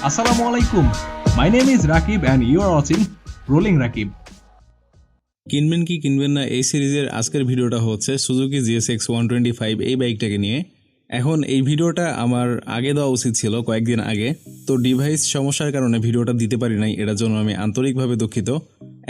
Assalamu Alaikum. My name is Rakib and you are watching rollingrakib. কিনবেন কি কিনবেন না এই সিরিজের আজকের ভিডিওটা হচ্ছে সুজুকি GSX 125 এই বাইকটাকে নিয়ে। এখন এই ভিডিওটা আমার আগে দেওয়া উচিত ছিল কয়েকদিন আগে, তো ডিভাইস সমস্যার কারণে ভিডিওটা দিতে পারি নাই, এটার জন্য আমি আন্তরিকভাবে দুঃখিত।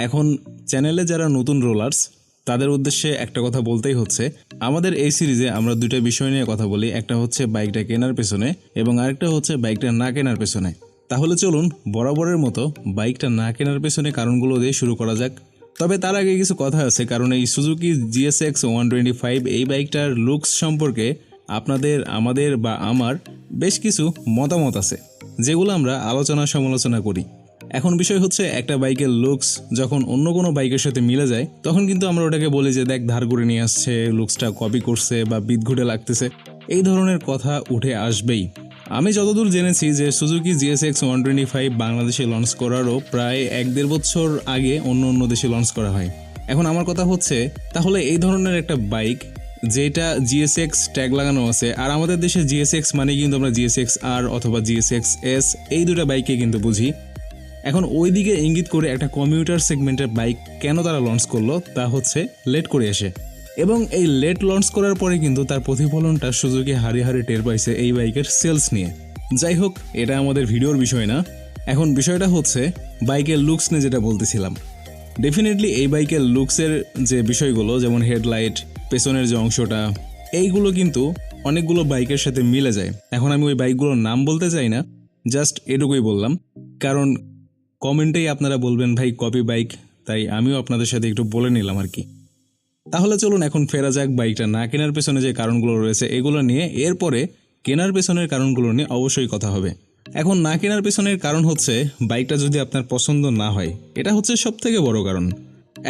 এখন চ্যানেলে যারা নতুন রোলার্স তাদের উদ্দেশ্যে একটা কথা বলতেই হচ্ছে, আমাদের এই সিরিজে আমরা দুইটা বিষয় নিয়ে কথা বলি, একটা হচ্ছে বাইকটা কেনার পেছনে এবং আরেকটা হচ্ছে বাইকটা না কেনার পেছনে। তাহলে চলুন বরাবরের মতো বাইকটা না কেনার পেছনে কারণগুলো দিয়ে শুরু করা যাক। তবে তার আগে কিছু কথা আছে, কারণ এই সুজুকি GSX 125 এই বাইকটার লুকস সম্পর্কে আপনাদের, আমাদের বা আমার বেশ কিছু মতামত আছে, যেগুলো আমরা আলোচনা সমালোচনা করি। এখন বিষয় হচ্ছে, একটা বাইকের লুকস যখন অন্য কোনো বাইকের সাথে মিলে যায় তখন কিন্তু আমরা ওটাকে বলি যে দেখ ধার করে নিয়ে আসছে, লুকসটা কপি করছে বা বিদঘুটে লাগতেছে, এই ধরনের কথা উঠে আসবেই। আমি যতদূর জেনেছি যে সুজুকি GSX 125 বাংলাদেশে লঞ্চ করারও প্রায় 1-1.5 বছর আগে অন্য দেশে লঞ্চ করা হয়। এখন আমার কথা হচ্ছে, তাহলে এই ধরনের একটা বাইক যেটা GSX ট্যাগ লাগানো আছে, আর আমাদের দেশে GSX মানে কিন্তু আমরা GSX R অথবা GSX S এই দুটো বাইককে কিন্তু বুঝি। এখন ওই দিকে ইঙ্গিত করে একটা কমিউটার সেগমেন্টের বাইক কেন তারা লঞ্চ করলো, তা হচ্ছে লেট করে এসে, এবং এই লেট লঞ্চ করার পরে কিন্তু তার প্রতিফলনটা সুজুকি হারি টের পাইছে এই বাইকের সেলস নিয়ে। যাই হোক, এটা আমাদের ভিডিওর বিষয় না। এখন বিষয়টা হচ্ছে বাইকের লুকস নিয়ে যেটা বলতেছিলাম। ডেফিনেটলি এই বাইকের লুকসের যে বিষয়গুলো, যেমন হেডলাইট, পেছনের যে অংশটা, এইগুলো কিন্তু অনেকগুলো বাইকের সাথে মিলে যায়। এখন আমি ওই বাইকগুলোর নাম বলতে চাই না, জাস্ট এটুকুই বললাম, কারণ কমেন্টেই আপনারা বলবেন ভাই কপি বাইক, তাই আমিও আপনাদের সাথে একটু বলে নিলাম আর কি। তাহলে চলুন এখন ফেরা যাক বাইকটা না কেনার পেছনে যে কারণগুলো রয়েছে এগুলো নিয়ে। এরপরে কেনার পেছনের কারণগুলো নিয়ে অবশ্যই কথা হবে। এখন না কেনার পেছনের কারণ হচ্ছে, বাইকটা যদি আপনার পছন্দ না হয়, এটা হচ্ছে সবথেকে বড় কারণ।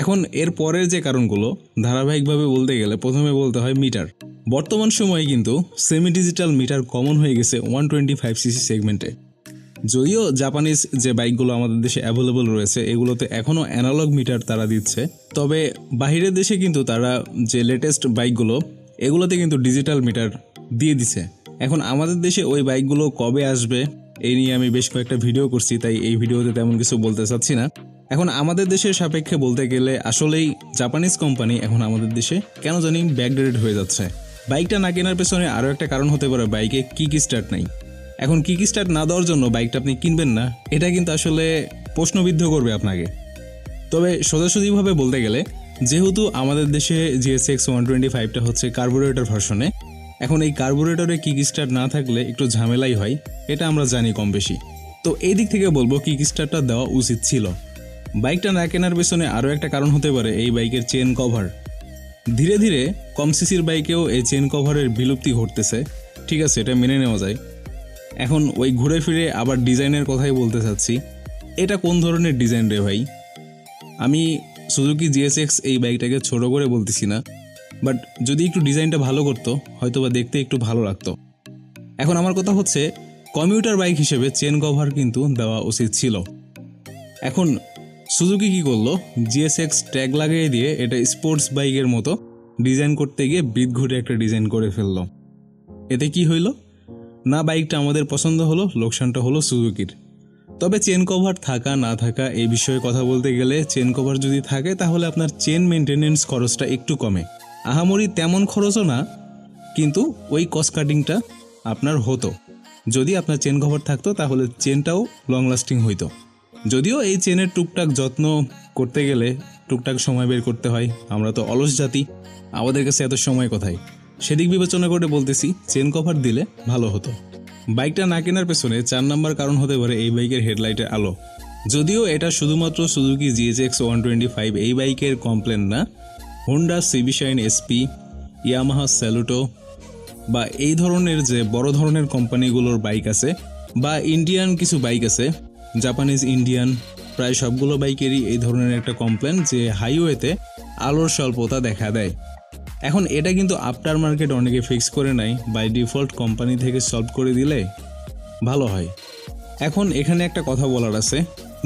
এখন এর পরের যে কারণগুলো ধারাবাহিকভাবে বলতে গেলে প্রথমে বলতে হয় মিটার। বর্তমান সময়ে কিন্তু সেমি ডিজিটাল মিটার কমন হয়ে গেছে 125cc সেগমেন্টে। যদিও জাপানিজ যে বাইকগুলো আমাদের দেশে অ্যাভেলেবল রয়েছে এগুলোতে এখনও অ্যানালগ মিটার তারা দিচ্ছে, তবে বাহিরের দেশে কিন্তু তারা যে লেটেস্ট বাইকগুলো এগুলোতে কিন্তু ডিজিটাল মিটার দিয়ে দিছে। এখন আমাদের দেশে ওই বাইকগুলো কবে আসবে এই নিয়ে আমি বেশ কয়েকটা ভিডিও করছি, তাই এই ভিডিওতে তেমন কিছু বলতে চাচ্ছি না। এখন আমাদের দেশের সাপেক্ষে বলতে গেলে আসলেই জাপানিজ কোম্পানি এখন আমাদের দেশে কেন জানি ব্যাকডেটেড হয়ে যাচ্ছে। বাইকটা না কেনার পেছনে আরও একটা কারণ হতে পারে বাইকে কিক স্টার্ট নাই। এখন কিক স্টার্ট না দেওয়ার জন্য বাইকটা আপনি কিনবেন না, এটা কিন্তু আসলে প্রশ্নবিদ্ধ করবে আপনাকে। তবে সোজাসুজিভাবে বলতে গেলে, যেহেতু আমাদের দেশে GSX 125টা হচ্ছে কার্বোরেটর ভার্সনে, এখন এই কার্বোরেটরে কিক স্টার্ট না থাকলে একটু ঝামেলাই হয়, এটা আমরা জানি কম বেশি। তো এই দিক থেকে বলবো কিক স্টার্টটা দেওয়া উচিত ছিল। বাইকটা না কেনার পেছনে আরও একটা কারণ হতে পারে এই বাইকের চেন কভার। ধীরে ধীরে কম সিসির বাইকেও এই চেন কভারের বিলুপ্তি ঘটতেছে, ঠিক আছে, এটা মেনে নেওয়া যায়। এখন ওই ঘুরে ফিরে আবার ডিজাইনের কথাই বলতে চাচ্ছি, এটা কোন ধরনের ডিজাইন রে ভাই? আমি সুজুকি GSX এই বাইকটাকে ছোট করে বলতেছি না, বাট যদি একটু ডিজাইনটা ভালো করতো হয়তো বা দেখতে একটু ভালো লাগতো। এখন আমার কথা হচ্ছে, কমিউটার বাইক হিসেবে চেন কভার কিন্তু দেওয়া উচিত ছিল। এখন সুজুকি কি করলো, GSX ট্যাগ লাগিয়ে দিয়ে এটা স্পোর্টস বাইকের মতো ডিজাইন করতে গিয়ে বিদঘুটে একটা ডিজাইন করে ফেললো। এতে কি হইল না, বাইকটা আমাদের পছন্দ হলো, লোকসানটা হলো সুজুকির। তবে চেন কভার থাকা না থাকা এই বিষয়ে কথা বলতে গেলে, চেন কভার যদি থাকে তাহলে আপনার চেন মেনটেনেন্স খরচটা একটু কমে, আহামরি তেমন খরচও না, কিন্তু ওই কস্ট কাটিংটা আপনার হতো। যদি আপনার চেন কভার থাকতো তাহলে চেনটাও লং লাস্টিং হইতো। যদিও এই চেনের টুকটাক যত্ন করতে গেলে টুকটাক সময় বের করতে হয়, আমরা তো অলস জাতি, আমাদের কাছে এত সময় কোথায়, সেদিক বিবেচনা করে বলতেছি চেন কভার দিলে ভালো হতো। বাইকটা না কেনার পেছনে 4 নম্বর কারণ হতে পারে এই বাইকের হেডলাইটের আলো। যদিও এটা শুধুমাত্র সুজুকি GSX 125 এই বাইকের কমপ্লেন না, Honda CB Shine SP, Yamaha Saluto বা এই ধরনের যে বড় ধরনের কোম্পানিগুলোর বাইক আছে, বা ইন্ডিয়ান কিছু বাইক আছে, জাপানিজ ইন্ডিয়ান, প্রায় সবগুলো বাইকেরই এই ধরনের একটা কমপ্লেন যে হাইওয়েতে আলোর স্বল্পতা দেখা দেয়। এখন এটা কিন্তু আফটার মার্কেট অনেকে ফিক্স করে নাই, বাই ডিফল্ট কোম্পানি থেকে সলভ করে দিলে ভালো হয়। এখন এখানে একটা কথা বলার আছে,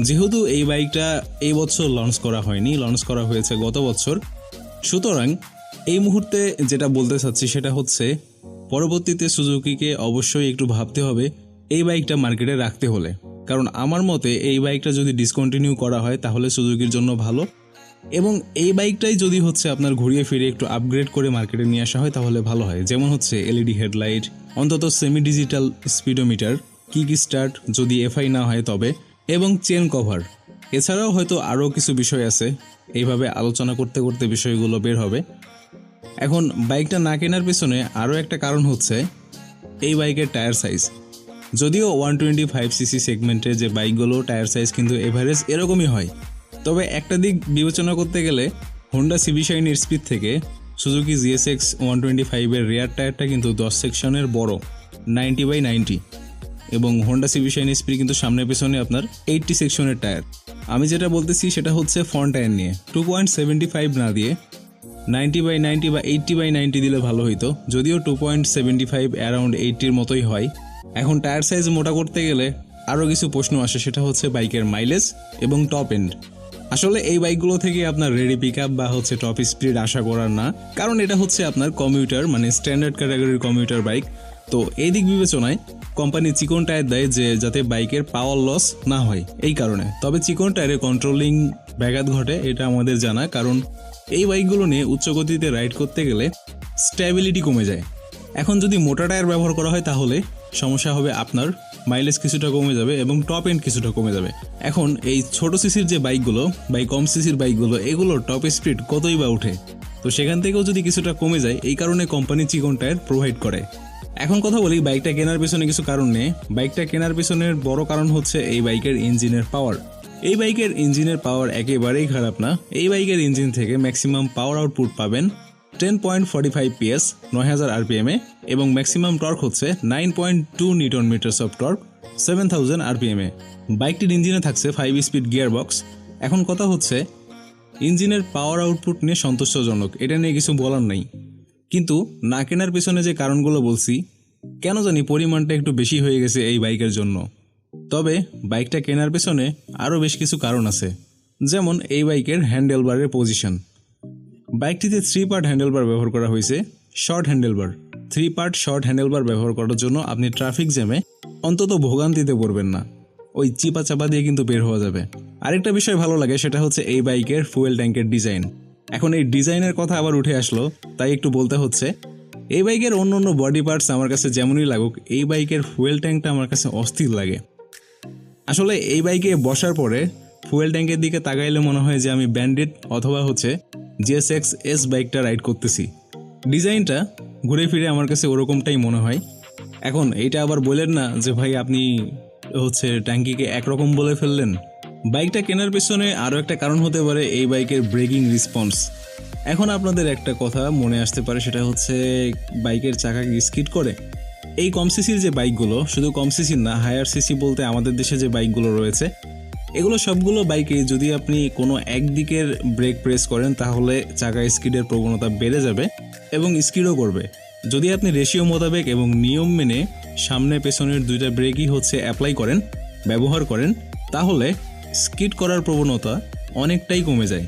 যেহেতু এই বাইকটা এই বছর লঞ্চ করা হয়নি, লঞ্চ করা হয়েছে গত বছর, সুতরাং এই মুহূর্তে যেটা বলতে চাচ্ছি সেটা হচ্ছে, পরবর্তীতে সুজুকিকে অবশ্যই একটু ভাবতে হবে এই বাইকটা মার্কেটে রাখতে হলে। কারণ আমার মতে এই বাইকটা যদি ডিসকন্টিনিউ করা হয় তাহলে সুজুকির জন্য ভালো, এবং এই বাইকটাই যদি হচ্ছে আপনার ঘুরিয়ে ফিরে একটু আপগ্রেড করে মার্কেটে নিয়ে আসা হয় তাহলে ভালো হয়। যেমন হচ্ছে এলইডি হেডলাইট, অন্তত semi digital speedometer, kick start যদি এফআই না হয় তবে, এবং চেন কভার। এছাড়াও হয়তো আরও কিছু বিষয় আছে, এইভাবে আলোচনা করতে করতে বিষয়গুলো বের হবে। এখন বাইকটা না কেনার পেছনে আরও একটা কারণ হচ্ছে এই বাইকের টায়ার সাইজ। যদিও 125cc সেগমেন্টের যে বাইকগুলো টায়ার সাইজ কিন্তু এভারেজ এরকমই হয়, তবে একটা দিক বিবেচনা করতে গেলে হোন্ডা সিবি শাইনের স্পিড থেকে সুজুকি GSX 125-এর রেয়ার টায়ারটা কিন্তু 10 সেকশনের বড়, 90/90, এবং হোন্ডা সিবি শাইনের স্পিড কিন্তু সামনে পেছনে আপনার 80 সেকশনের টায়ার। আমি যেটা বলতেছি সেটা হচ্ছে ফ্রন্ট টায়ার নিয়ে 2.75 না দিয়ে 90/90 বা 80/90 দিলে ভালো হইতো, যদিও 2.75 অ্যারাউন্ড 80-র মতোই হয়। এখন টায়ার সাইজ মোটা করতে গেলে আরও কিছু প্রশ্ন আসে, সেটা হচ্ছে বাইকের মাইলেজ এবং টপ এন্ড। আসলে এই বাইকগুলো থেকে আপনার রেডি পিক আপ বা হচ্ছে টপ স্পিড আশা করার না, কারণ এটা হচ্ছে আপনার কমিউটার মানে স্ট্যান্ডার্ড ক্যাটাগরির কমিউটার বাইক। তো এই দিক বিবেচনায় কোম্পানি চিকন টায়ার দেয় যে যাতে বাইকের পাওয়ার লস না হয় এই কারণে। তবে চিকন টায়ারে কন্ট্রোলিং ব্যাঘাত ঘটে এটা আমাদের জানা, কারণ এই বাইকগুলো নিয়ে উচ্চ গতিতে রাইড করতে গেলে স্ট্যাবিলিটি কমে যায়। এখন যদি মোটা টায়ার ব্যবহার করা হয় তাহলে সমস্যা হবে, আপনার মাইলেজ কিছুটা কমে যাবে এবং টপ এন্ড কিছুটা কমে যাবে। এখন এই ছোট সিসির যে বাইকগুলো বা কম সিসির বাইকগুলো, এগুলোর টপ স্পিড কতই বা উঠে, তো সেখান থেকেও যদি কিছুটা কমে যায় এই কারণে কোম্পানি চিকন টায়ার প্রোভাইড করে। এখন কথা বলি বাইকটা কেনার পেছনে কিছু কারণ নেই। বাইকটা কেনার পেছনের বড় কারণ হচ্ছে এই বাইকের ইঞ্জিনের পাওয়ার। এই বাইকের ইঞ্জিনের পাওয়ার একেবারেই খারাপ না। এই বাইকের ইঞ্জিন থেকে ম্যাক্সিমাম পাওয়ার আউটপুট পাবেন 10.45 PS 9000 RPM এ, এবং ম্যাক্সিমাম টর্ক হচ্ছে 9.2 Newton metres of torque 7000 RPM এ। বাইকটির ইঞ্জিনে থাকছে 5 স্পিড গিয়ার বক্স। এখন কথা হচ্ছে ইঞ্জিনের পাওয়ার আউটপুট নিয়ে সন্তুষ্টজনক, এটা নিয়ে কিছু বলার নাই, কিন্তু না কেনার পেছনে যে কারণগুলো বলছি কেন জানি পরিমাণটা একটু বেশি হয়ে গেছে এই বাইকের জন্য। তবে বাইকটা কেনার পেছনে আরও বেশ কিছু কারণ আছে, যেমন এই বাইকের হ্যান্ডেলবারের পজিশন। বাইকটিতে 3 পার্ট হ্যান্ডেলবার ব্যবহার করা হয়েছে, short handlebar. 3 part short handlebar ব্যবহার করার জন্য আপনি ট্রাফিক জ্যামে অন্তত ভোগান্তিতে পড়বেন না, ওই চিপা চাপা দিয়ে কিন্তু বের হওয়া যাবে। আরেকটা বিষয় ভালো লাগে সেটা হচ্ছে এই বাইকের ফুয়েল ট্যাঙ্কের ডিজাইন। এখন এই ডিজাইনের কথা আবার উঠে আসলো, তাই একটু বলতে হচ্ছে এই বাইকের অন্য অন্য বডি পার্টস আমার কাছে যেমনই লাগুক, এই বাইকের ফুয়েল ট্যাঙ্কটা আমার কাছে অস্থির লাগে। আসলে এই বাইকে বসার পরে ফুয়েল ট্যাঙ্কের দিকে তাকাইলে মনে হয় যে আমি ব্যান্ডিট অথবা হচ্ছে GSX S বাইকটা রাইড করতেছি। ডিজাইনটা ঘুরে ফিরে আমার কাছে ওরকমটাই মনে হয়। এখন এইটা আবার বললেন না যে ভাই আপনি হচ্ছে ট্যাঙ্কিকে একরকম বলে ফেললেন। বাইকটা কেনার পেছনে আরও একটা কারণ হতে পারে এই বাইকের ব্রেকিং রেসপন্স। এখন আপনাদের একটা কথা মনে আসতে পারে, সেটা হচ্ছে বাইকের চাকা কি স্কিড করে? এই কম সিসির যে বাইকগুলো, শুধু কম সিসির না, হায়ার সিসি বলতে আমাদের দেশে যে বাইকগুলো রয়েছে এগুলো সবগুলো বাইকে যদি আপনি কোনো একদিকের ব্রেক প্রেস করেন তাহলে চাকা স্কিডের প্রবণতা বেড়ে যাবে এবং স্কিডও করবে। যদি আপনি রেশিও মোতাবেক এবং নিয়ম মেনে সামনে পেছনের দুইটা ব্রেকই হচ্ছে অ্যাপ্লাই করেন, ব্যবহার করেন, তাহলে স্কিড করার প্রবণতা অনেকটাই কমে যায়।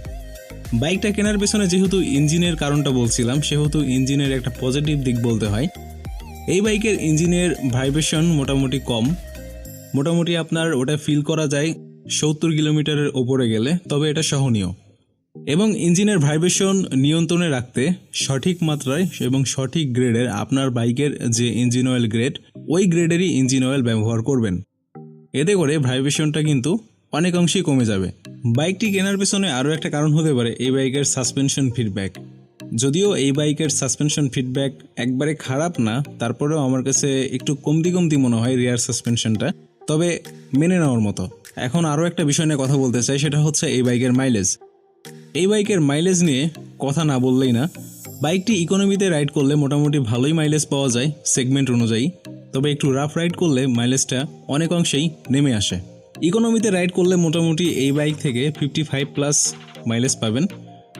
বাইকটা কেনার পেছনে যেহেতু ইঞ্জিনের কারণটা বলছিলাম, সেহেতু ইঞ্জিনের একটা পজিটিভ দিক বলতে হয়। এই বাইকের ইঞ্জিনের ভাইব্রেশন মোটামুটি কম, মোটামুটি আপনার ওটা ফিল করা যায় 70 কিলোমিটারের ওপরে গেলে, তবে এটা সহনীয়। এবং ইঞ্জিনের ভাইব্রেশন নিয়ন্ত্রণে রাখতে সঠিক মাত্রায় এবং সঠিক গ্রেডের আপনার বাইকের যে ইঞ্জিন অয়েল গ্রেড, ওই গ্রেডেরই ইঞ্জিন অয়েল ব্যবহার করবেন। এতে করে ভাইব্রেশনটা কিন্তু অনেকাংশেই কমে যাবে। বাইকটি কেনার পেছনে আরও একটা কারণ হতে পারে এই বাইকের সাসপেনশন ফিডব্যাক। যদিও এই বাইকের সাসপেনশন ফিডব্যাক একবারে খারাপ না, তারপরেও আমার কাছে একটু কমতি কমতি মনে হয় রিয়ার সাসপেনশনটা, তবে মেনে নেওয়ার মতো। এখন আরও একটা বিষয় নিয়ে কথা বলতে চাই, সেটা হচ্ছে এই বাইকের মাইলেজ। এই বাইকের মাইলেজ নিয়ে কথা না বললেই না। বাইকটি ইকোনমিতে রাইড করলে মোটামুটি ভালোই মাইলেজ পাওয়া যায় সেগমেন্ট অনুযায়ী, তবে একটু রাফ রাইড করলে মাইলেজটা অনেক অংশেই নেমে আসে। ইকোনমিতে রাইড করলে মোটামুটি এই বাইক থেকে 55+ মাইলেজ পাবেন,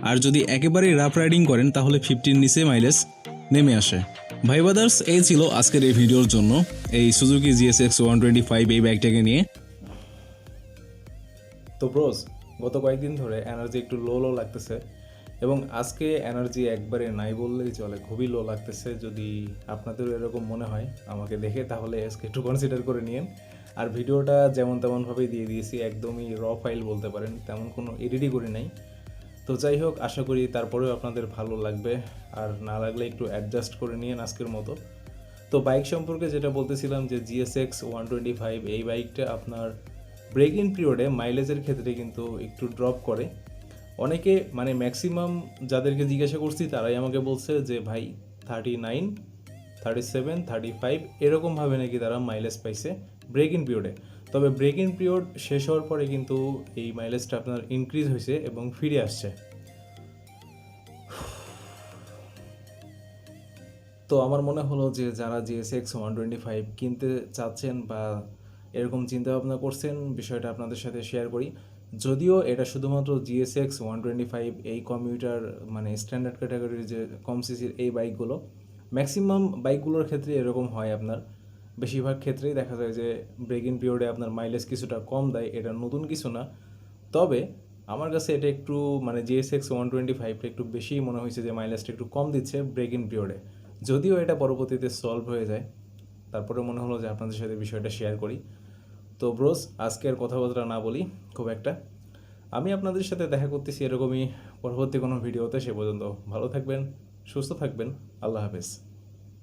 আর যদি একেবারেই রাফ রাইডিং করেন তাহলে 50-র নিচে মাইলেজ নেমে আসে। ভাই ব্রাদার্স, এই ছিল আজকের এই ভিডিওর জন্য এই সুজুকি GSX 125 এই বাইকটাকে নিয়ে। তো ব্রোস, গত কয়েকদিন ধরে এনার্জি একটু লো লো লাগতেছে এবং আজকে এনার্জি একবারে নাই বললেই চলে, খুবই লো লাগতেছে। যদি আপনাদেরও এরকম মনে হয় আমাকে দেখে তাহলে আজকে একটু কনসিডার করে নিন। আর ভিডিওটা যেমন তেমনভাবেই দিয়ে দিয়েছি, একদমই র ফাইল বলতে পারেন, তেমন কোনো এডিটই করি নাই। তো যাই হোক, আশা করি তারপরেও আপনাদের ভালো লাগবে, আর না লাগলে একটু অ্যাডজাস্ট করে নিন আজকের মতো। তো বাইক সম্পর্কে যেটা বলতেছিলাম যে GSX 125 এই বাইকটা আপনার ব্রেক ইন পিরিয়ডে মাইলেজের ক্ষেত্রে কিন্তু একটু ড্রপ করে। অনেকে মানে ম্যাক্সিমাম যাদেরকে জিজ্ঞাসা করছি তারাই আমাকে বলছে যে ভাই 39, 37, 35 এরকমভাবে নাকি তারা মাইলেজ পাইছে ব্রেক ইন পিরিয়ডে। তবে ব্রেক ইন পিরিয়ড শেষ হওয়ার পরে কিন্তু এই মাইলেজটা আপনার ইনক্রিজ হয়েছে এবং ফিরে আসছে। তো আমার মনে হলো যে যারা GSX 125 কিনতে চাচ্ছেন বা এরকম চিন্তা ভাবনা করছেন, বিষয়টা আপনাদের সাথে শেয়ার করি। যদিও এটা শুধুমাত্র GSX 125 এই কমিউটার মানে স্ট্যান্ডার্ড ক্যাটাগরির যে কম সিসির এই বাইকগুলো, ম্যাক্সিমাম বাইকগুলোর ক্ষেত্রে এরকম হয়। আপনার বেশিরভাগ ক্ষেত্রেই দেখা যায় যে ব্রেক ইন পিরিয়ডে আপনার মাইলেজ কিছুটা কম দেয়, এটা নতুন কিছু না। তবে আমার কাছে এটা একটু মানে GSX 125টা একটু বেশিই মনে হয়েছে যে মাইলেজটা একটু কম দিচ্ছে ব্রেক ইন পিরিয়ডে। যদিও এটা পরবর্তীতে সলভ হয়ে যায়, তারপরে মনে হলো যে আপনাদের সাথে বিষয়টা শেয়ার করি। তো ব্রোস, আজকে আর কথাবার্তা না বলি খুব একটা, আমি আপনাদের সাথে দেখা করতেছি এরকমই পরবর্তী কোনো ভিডিওতে। সে পর্যন্ত ভালো থাকবেন, সুস্থ থাকবেন, আল্লাহ হাফেজ।